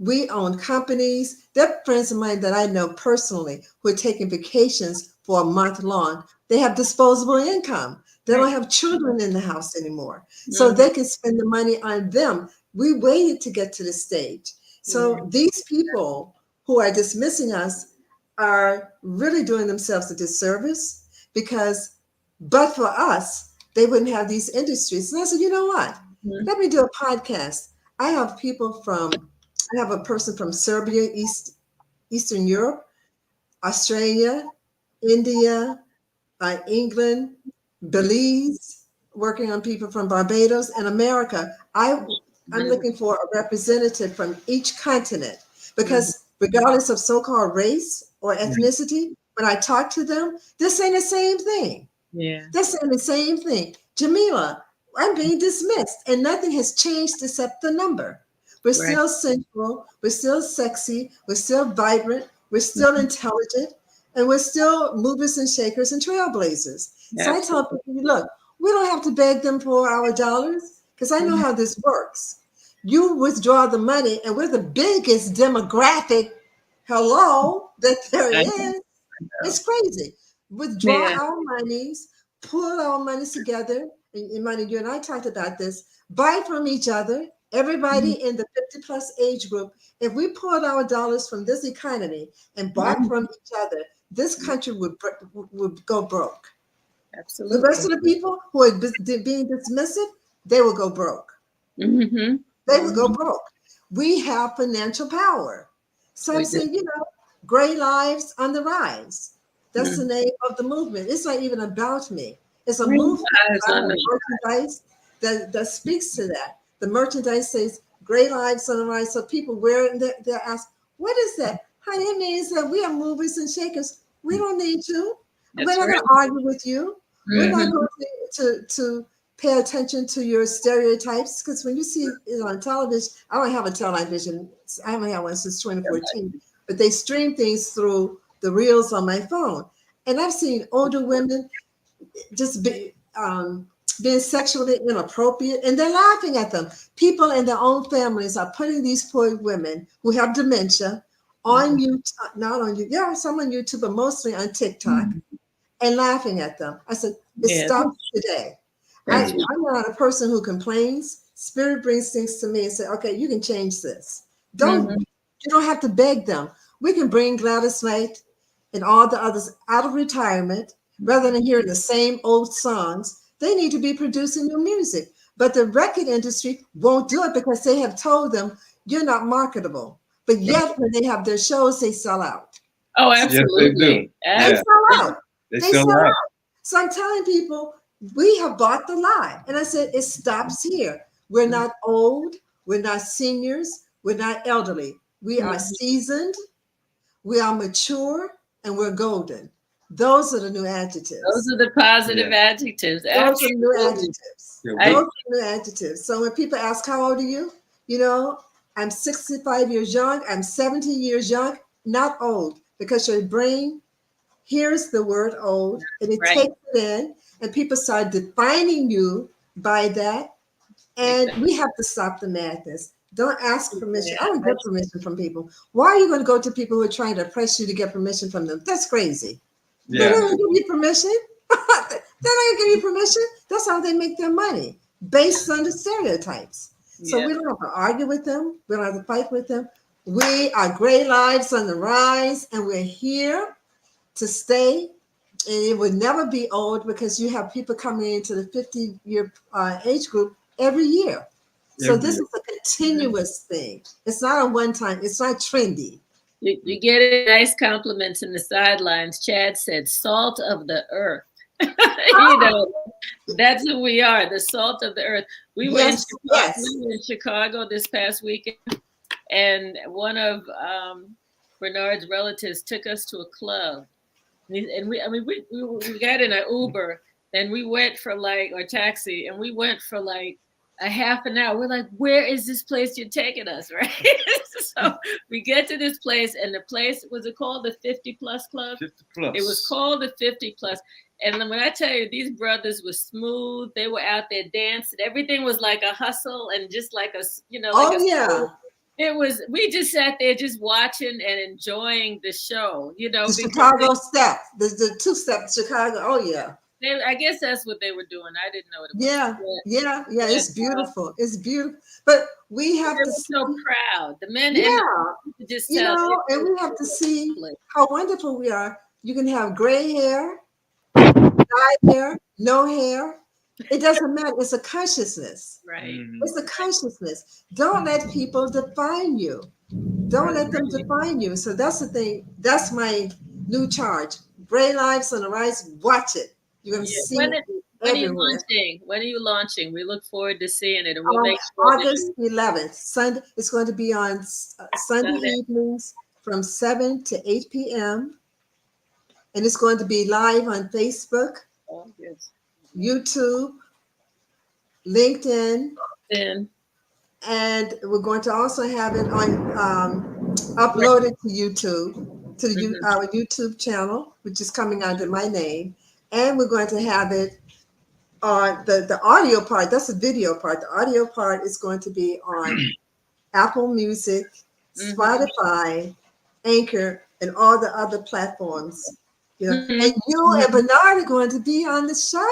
we own companies. There are friends of mine that I know personally who are taking vacations for a month long. They have disposable income. They don't have children in the house anymore. So they can spend the money on them. We waited to get to this stage. So these people who are dismissing us are really doing themselves a disservice because, but for us, they wouldn't have these industries. And I said, you know what? Let me do a podcast. I have a person from Serbia, Eastern Europe, Australia, India, England, Belize, working on people from Barbados and America. I'm looking for a representative from each continent because regardless of so-called race or ethnicity. When I talk to them, they're saying the same thing. Yeah. They're saying the same thing. Jamela, I'm being dismissed, and nothing has changed except the number. We're still sensual, we're still sexy, we're still vibrant, we're still intelligent, and we're still movers and shakers and trailblazers. So I tell people, look, we don't have to beg them for our dollars because I know how this works. You withdraw the money, and we're the biggest demographic, hello, that there is. It's crazy. Withdraw our monies, pull our monies together. And money, you and I talked about this. Buy from each other. Everybody in the 50 plus age group. If we pulled our dollars from this economy and bought from each other, this country would go broke. Absolutely. The rest of the people who are being dismissive, they will go broke. Mm-hmm. They will go broke. We have financial power. So I'm saying, you know, gray lives on the rise. That's the name of the movement. It's not even about me. It's a movement on the merchandise that speaks to that. The merchandise says gray lives on the rise. So people wear it and they're asked, what is that? Honey, it means that we are movers and shakers. We don't need you. We're not going to argue with you. We're not going to pay attention to your stereotypes, because when you see it on television, I don't have a television. I haven't had one since 2014, but they stream things through the reels on my phone. And I've seen older women just being sexually inappropriate, and they're laughing at them. People in their own families are putting these poor women who have dementia on YouTube, not on YouTube, yeah, some on YouTube, but mostly on TikTok, and laughing at them. I said, it stops today. I'm not a person who complains. Spirit brings things to me and say, okay, you can change this. You don't have to beg them. We can bring Gladys Knight and all the others out of retirement rather than hearing the same old songs. They need to be producing new music. But the record industry won't do it because they have told them you're not marketable. But yet when they have their shows, they sell out. Oh, absolutely. Yes, they do. They sell out. They sell out. So I'm telling people, we have bought the lie. And I said, it stops here. We're not old. We're not seniors. We're not elderly. We are seasoned. We are mature. And we're golden. Those are the new adjectives. Those are the positive adjectives. Those are new adjectives. Those are new adjectives. So when people ask, how old are you? You know, I'm 65 years young. I'm 70 years young. Not old, because your brain hears the word old and it takes it in, and people start defining you by that. And we have to stop the madness. Don't ask permission. I don't get permission from people. Why are you going to go to people who are trying to press you to get permission from them? That's crazy. They're not going to give you permission. They're not going to give you permission. That's how they make their money, based on the stereotypes. So we don't have to argue with them. We don't have to fight with them. We are gray lives on the rise, and we're here to stay. And it would never be old, because you have people coming into the 50-year age group every year. So this is a continuous thing. It's not a one-time. It's not trendy. You get nice compliments in the sidelines. Chad said, salt of the earth. You know, that's who we are, the salt of the earth. We were in Chicago this past weekend, and one of Bernard's relatives took us to a club. And we got in an Uber, and we went for or taxi, and we went for a half an hour. We're like, where is this place you're taking us, right? So we get to this place, and the place, was it called the 50 Plus Club? 50 Plus. It was called the 50 Plus. And then when I tell you, these brothers were smooth. They were out there dancing. Everything was like a hustle and just like a, it was, we just sat there just watching and enjoying the show, you know. The Chicago step, the two-step Chicago, I guess that's what they were doing. I didn't know what it was. Yeah. It's beautiful. It's beautiful. But we have to so proud. The men and just you know, and we have to see how wonderful we are. You can have gray hair, dyed hair, no hair. It doesn't matter. It's a consciousness. Right. It's a consciousness. Don't let people define you. Don't let them define you. So that's the thing. That's my new charge. Gray lives on the rise. Watch it. You're going to see it everywhere. When are you launching? We look forward to seeing it. And we'll August 11th, Sunday. It's going to be on Sunday evenings from 7 to 8 p.m. And it's going to be live on Facebook, Oh, yes. YouTube, LinkedIn, Then and we're going to also have it on uploaded to YouTube, to our YouTube channel, which is coming under my name. And we're going to have it on the audio part. That's the video part. The audio part is going to be on Apple Music, Spotify, Anchor, and all the other platforms. You know, and you and Bernard are going to be on the show.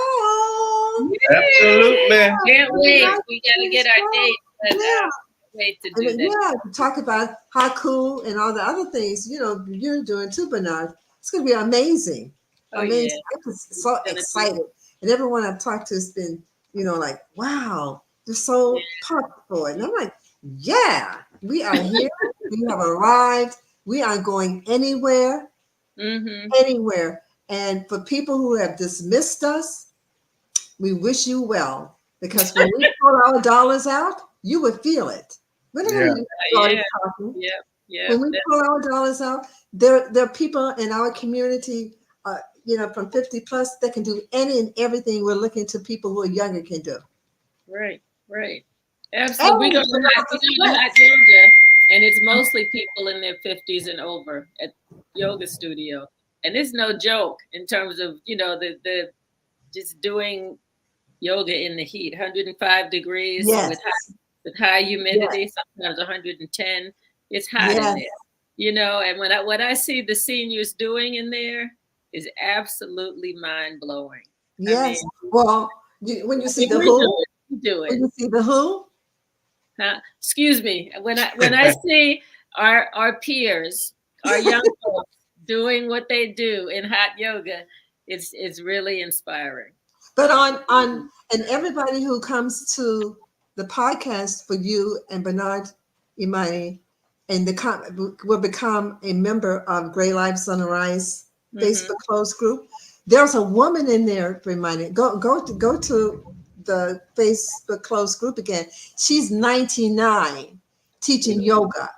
Absolutely. Can't wait. We got to get our date. But, Yeah. wait to do that. Yeah, talk about how cool and all the other things, you know, you're doing too, Bernard. It's going to be amazing. Oh, Amazing. yeah. I'm just so excited. And everyone I've talked to has been, you know, like, wow, they're so pumped for it. And I'm like, yeah, we are here. We have arrived. We are going anywhere, anywhere. And for people who have dismissed us, we wish you well. Because when we pull our dollars out, you would feel it. Whenever you start talking, when we pull our dollars out, there are people in our community, you know, from 50 plus that can do any and everything we're looking to people who are younger can do. Right. Absolutely. We go to hot yoga, and it's mostly people in their 50s and over at yoga studio. And it's no joke in terms of, you know, the just doing yoga in the heat, 105 degrees with high humidity, sometimes 110. It's hot in there, you know. And what I see the seniors doing in there is absolutely mind blowing. Yes. I mean, well, when you see the who, when you see the who. Excuse me. When I see our peers, our young folks doing what they do in hot yoga, it's really inspiring. But on and everybody who comes to the podcast for you and Bernard Imani and will become a member of Gray Lives on the Rise Facebook closed group. There's a woman in there, Imani. Go to the Facebook closed group again. She's 99, teaching yoga.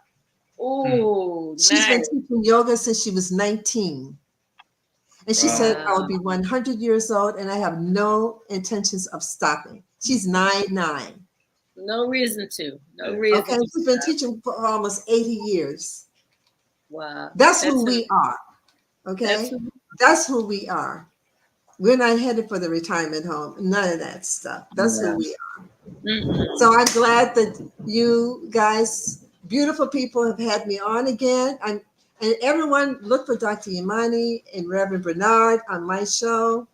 Oh, she's been teaching yoga since she was 19. And she said, I'll be 100 years old and I have no intentions of stopping. She's 99. No reason to. No reason. Okay, she's been teaching for almost 80 years. Wow. That's who we are. Okay? That's who we are. We're not headed for the retirement home. None of that stuff. That's who we are. So I'm glad that you guys, beautiful people, have had me on again. And everyone, look for Dr. Imani and Reverend Bernard on my show,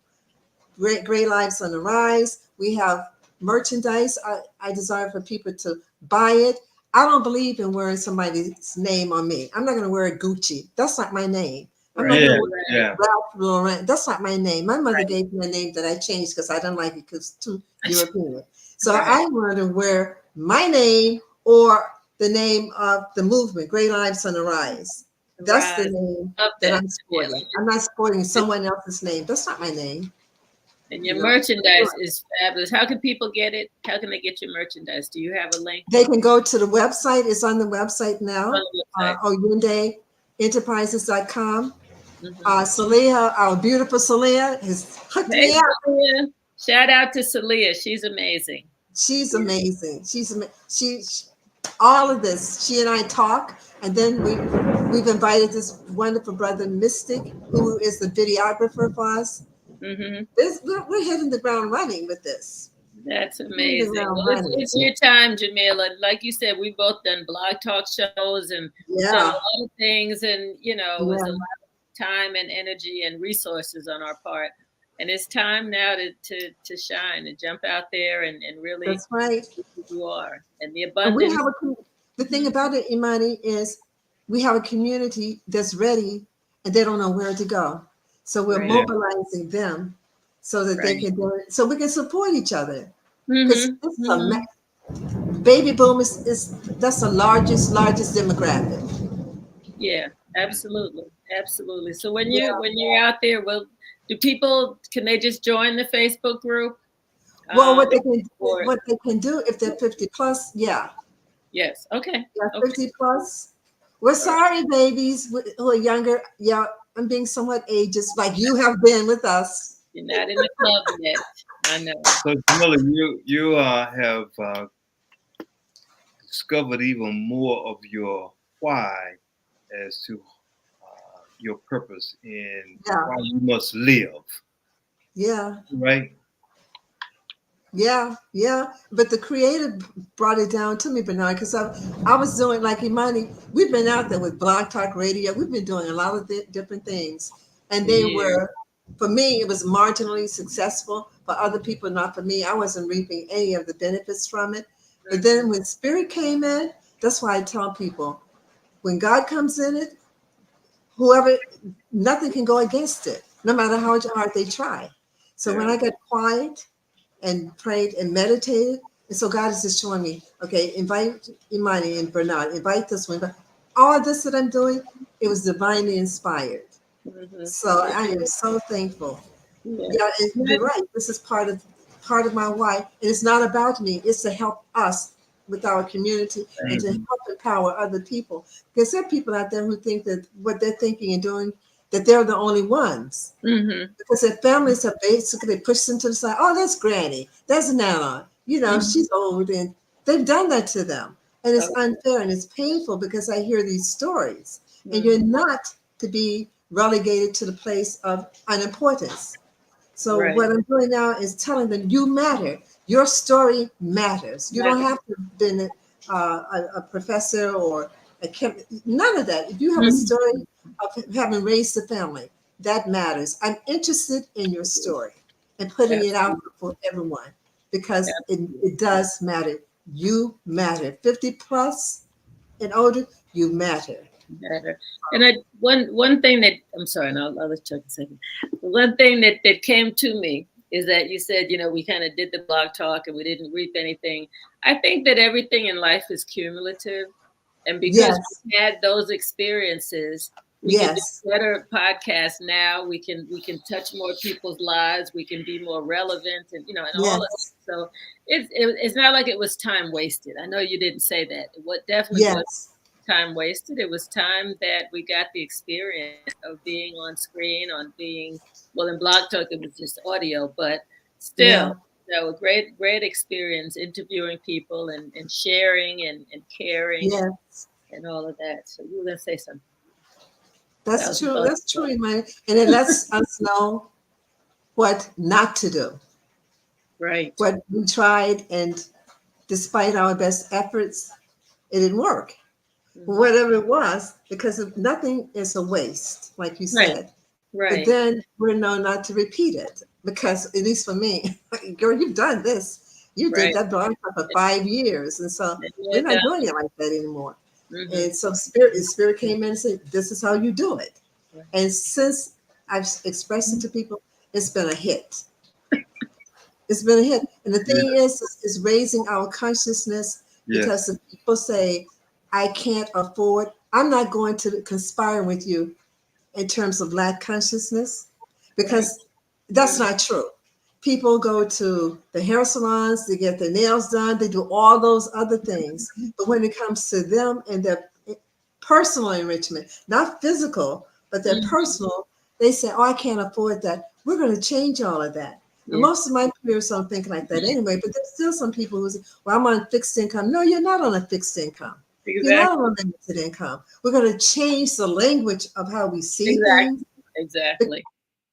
Great Lives on the Rise. We have merchandise. I desire for people to buy it. I don't believe in wearing somebody's name on me. I'm not going to wear Gucci. That's not my name. I'm not going to wear Ralph Lauren. That's not my name. My mother gave me a name that I changed because I don't like it because it's too European. So I want to wear my name or the name of the movement, Great Lives on the Rise. That's the name that I'm sporting. I'm not sporting someone else's name. That's not my name. And your merchandise is fabulous. How can people get it? How can they get your merchandise? Do you have a link? They can go to the website. It's on the website now. Oyinde Enterprises.com. Salia, our beautiful Salia, has hooked me up. Salia. Shout out to Salia. She's amazing. She's amazing. She's all of this. She and I talk, and then we've invited this wonderful brother Mystic, who is the videographer for us. We're hitting the ground running with this. That's amazing. Well, it's your time, Jamela. Like you said, we've both done blog talk shows and done a lot of things, and you know, it was a lot of time and energy and resources on our part. And it's time now to shine and jump out there and really. That's right. Who you are and the abundance. The thing about it, Imani, is we have a community that's ready and they don't know where to go. So we're mobilizing them so that they can do it, so we can support each other. Because baby boom that's the largest demographic. Yeah, absolutely. So when you're out there, can they just join the Facebook group? Well, what they can do if they're 50 plus, Yes. Okay. Yeah, 50 plus. We're sorry, babies who are younger. Yeah, I'm being somewhat ageist, like you have been with us. You're not in the club yet. I know. So Jamela, you have discovered even more of your why as to your purpose and Yeah, why you must live, yeah. right? Yeah, yeah. But the creator brought it down to me, Bernard, because I was doing like Imani. We've been out there with Blog Talk Radio. We've been doing a lot of different things, and they Yeah. were, for me, it was marginally successful. For other people, not for me. I wasn't reaping any of the benefits from it. But then when Spirit came in, that's why I tell people, when God comes in it, whoever, nothing can go against it, no matter how hard they try. So when I got quiet and prayed and meditated. And so God is just showing me, okay, invite Imani and Bernard, invite this one. But all this that I'm doing, it was divinely inspired. Mm-hmm. So I am so thankful. Yeah. Yeah, and you're right. This is part of my why. And it's not about me. It's to help us with our community and to help empower other people. Because there are people out there who think that what they're thinking and doing, that they're the only ones. Mm-hmm. Because their families have basically pushed them to the side. Oh, that's Granny. That's Nana. You know, she's old. And they've done that to them. And it's unfair and it's painful because I hear these stories. And you're not to be relegated to the place of unimportance. So what I'm doing now is telling them you matter. Your story matters. You don't have to have been a professor or none of that. If you have a story of having raised a family, that matters. I'm interested in your story and putting it out for everyone because it does matter. You matter. 50 plus and older, you matter. Better. And one thing that I'm sorry, and I'll let you take a second. One thing that came to me is that you said, we kind of did the blog talk and we didn't reap anything. I think that everything in life is cumulative. And because we had those experiences, we can do better podcasts now. We can touch more people's lives. We can be more relevant and all of that. So it's not like it was time wasted. I know you didn't say that. What definitely was time wasted. It was time that we got the experience of being on screen, in Blog Talk, it was just audio, but still, a great experience interviewing people and sharing and caring and all of that. So you were going to say something. That's true. That's true, Imani. And it lets us know what not to do. Right. What we tried, and despite our best efforts, it didn't work. Whatever it was, because nothing is a waste, like you said. But then we're known not to repeat it because, at least for me, girl, you've done this. You did that blog for 5 years. And so we're not doing it like that anymore. And so spirit came in and said, this is how you do it. And since I've expressed it to people, it's been a hit. It's been a hit. And the thing is raising our consciousness because if people say, I can't afford, I'm not going to conspire with you in terms of lack consciousness, because that's not true. People go to the hair salons, they get their nails done, they do all those other things. But when it comes to them and their personal enrichment, not physical, but their personal, they say, oh, I can't afford that. We're going to change all of that. And most of my peers don't think like that anyway, but there's still some people who say, well, I'm on fixed income. No, you're not on a fixed income. You're not on a limited income. We're going to change the language of how we see things. Exactly.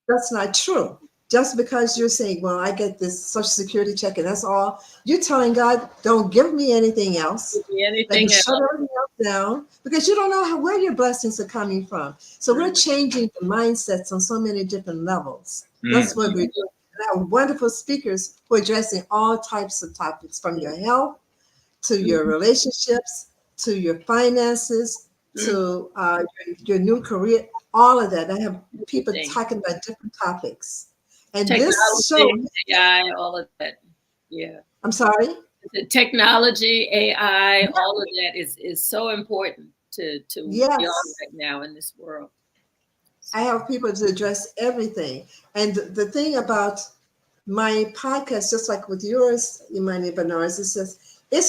That's not true. Just because you're saying, well, I get this Social Security check and that's all, you're telling God, don't give me anything else. Shut everything else down, because you don't know where your blessings are coming from. So we're changing the mindsets on so many different levels. That's what we're doing. And I have wonderful speakers who are addressing all types of topics, from your health to your relationships, to your finances, to your new career, all of that. I have people talking about different topics. And technology, this show, AI, all of that. Yeah. I'm sorry? The technology, AI, all of that is so important to be on right now in this world. I have people to address everything. And the thing about my podcast, just like with yours, Imani Bernard, it's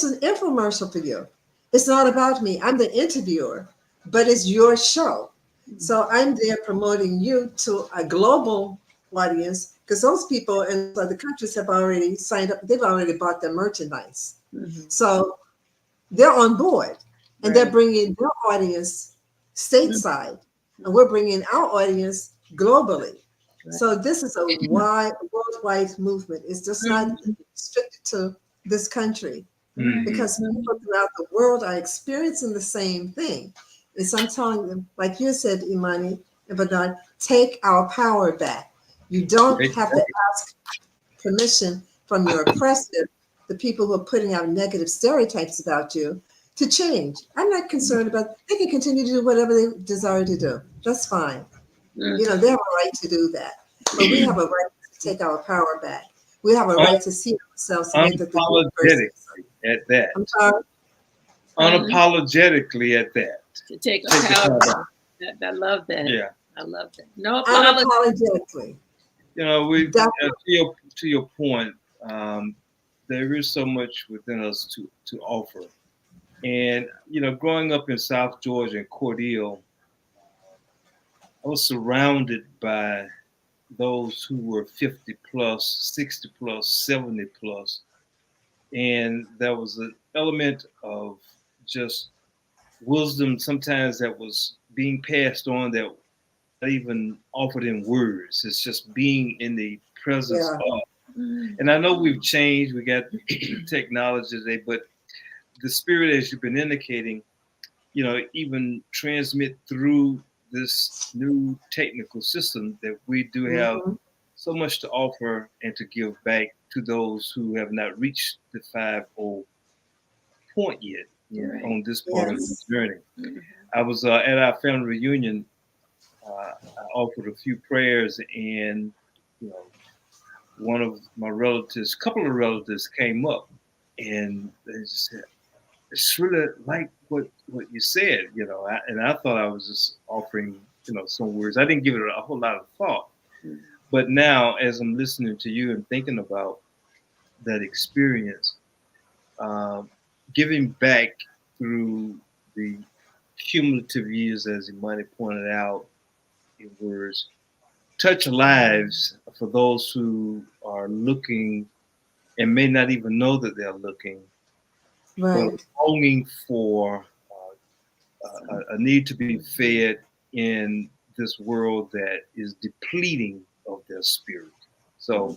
an infomercial for you. It's not about me. I'm the interviewer. but it's your show. So I'm there promoting you to a global audience because those people in other countries have already signed up. They've already bought their merchandise. So they're on board and they're bringing their audience stateside and we're bringing our audience globally. So this is a wide, worldwide movement. It's just not restricted to this country because people throughout the world are experiencing the same thing. And so I'm telling them, like you said, Imani and Bernard, take our power back. You don't have to ask permission from your oppressor, the people who are putting out negative stereotypes about you, to change. I'm not concerned about, they can continue to do whatever they desire to do. That's fine. You know, they have a right to do that. But we have a right to take our power back. We have a right to see ourselves and make the unapologetically at that. I'm sorry? Unapologetically at that. To take our power back. I love that. Yeah. I love that. No apology. Unapologetically. You know, to your point, there is so much within us to offer. And, you know, growing up in South Georgia and Cordele, I was surrounded by those who were 50 plus, 60 plus, 70 plus. And there was an element of just wisdom sometimes that was being passed on that not even offered in words. It's just being in the presence of. And I know we've changed, we got technology today, but the spirit, as you've been indicating, you know, even transmit through this new technical system that we do have so much to offer and to give back to those who have not reached the 5-0 point yet on this part of the journey. I was at our family reunion. I offered a few prayers, and you know, one of my relatives, a couple of relatives, came up, and they just said, "It's really like what you said," you know. And I thought I was just offering, you know, some words. I didn't give it a whole lot of thought. But now, as I'm listening to you and thinking about that experience, giving back through the cumulative years, as Imani pointed out in words, touch lives for those who are looking and may not even know that they're looking, but longing for a need to be fed in this world that is depleting of their spirit. So,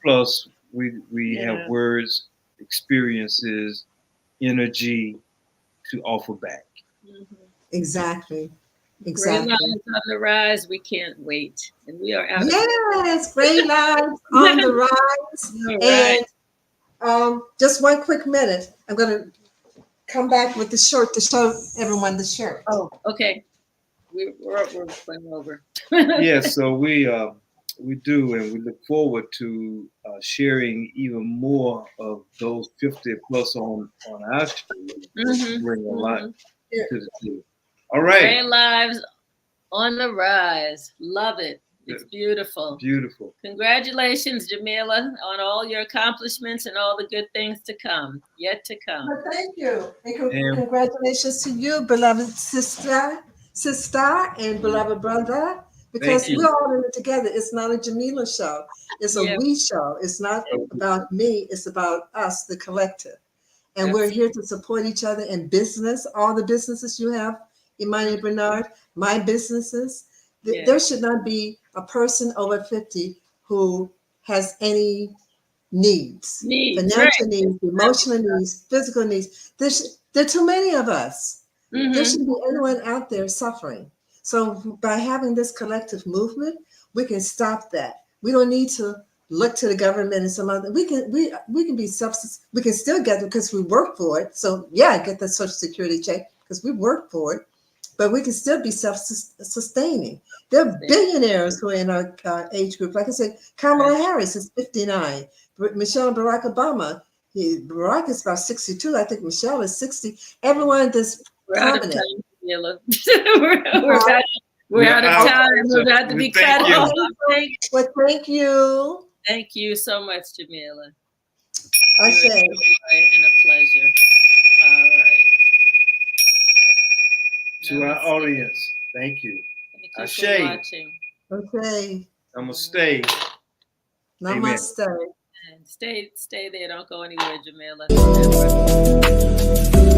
plus we have words, experiences, energy to offer back. Exactly. Great lives on the rise. We can't wait, and we are out. Yes, great lives on the rise. And just one quick minute, I'm going to come back with the shirt to show everyone the shirt. Oh, okay. We're going over. Yes, so we do, and we look forward to sharing even more of those 50 plus on our show. Bring a lot to the team. All right. Great lives on the rise. Love it. It's beautiful. Beautiful. Congratulations, Jamela, on all your accomplishments and all the good things to come, yet to come. Well, thank you. And congratulations to you, beloved sister, and beloved brother, because we're all in it together. It's not a Jamela show. It's a we show. It's not about me. It's about us, the collective. And we're here to support each other in business, all the businesses you have, Imani and Bernard, my businesses. There should not be a person over 50 who has any needs, financial needs, emotional needs, physical needs. There are too many of us. There shouldn't be anyone out there suffering. So by having this collective movement, we can stop that. We don't need to look to the government and some other. We can be we can still get it because we work for it. So get the Social Security check because we work for it. But we can still be self-sustaining. There are billionaires who are in our age group. Like I said, Kamala Harris is 59. Michelle and Barack Obama, Barack is about 62. I think Michelle is 60. Everyone that's prominent. We're out of time. We're about to be cut off. Well, thank you. Thank you so much, Jamela. I say. And a pleasure. All right. To our Namaste. audience, thank you. Thank you Ashe. for watching. Okay. Namaste. Amen. Namaste. And stay there. Don't go anywhere, Jamela. Remember.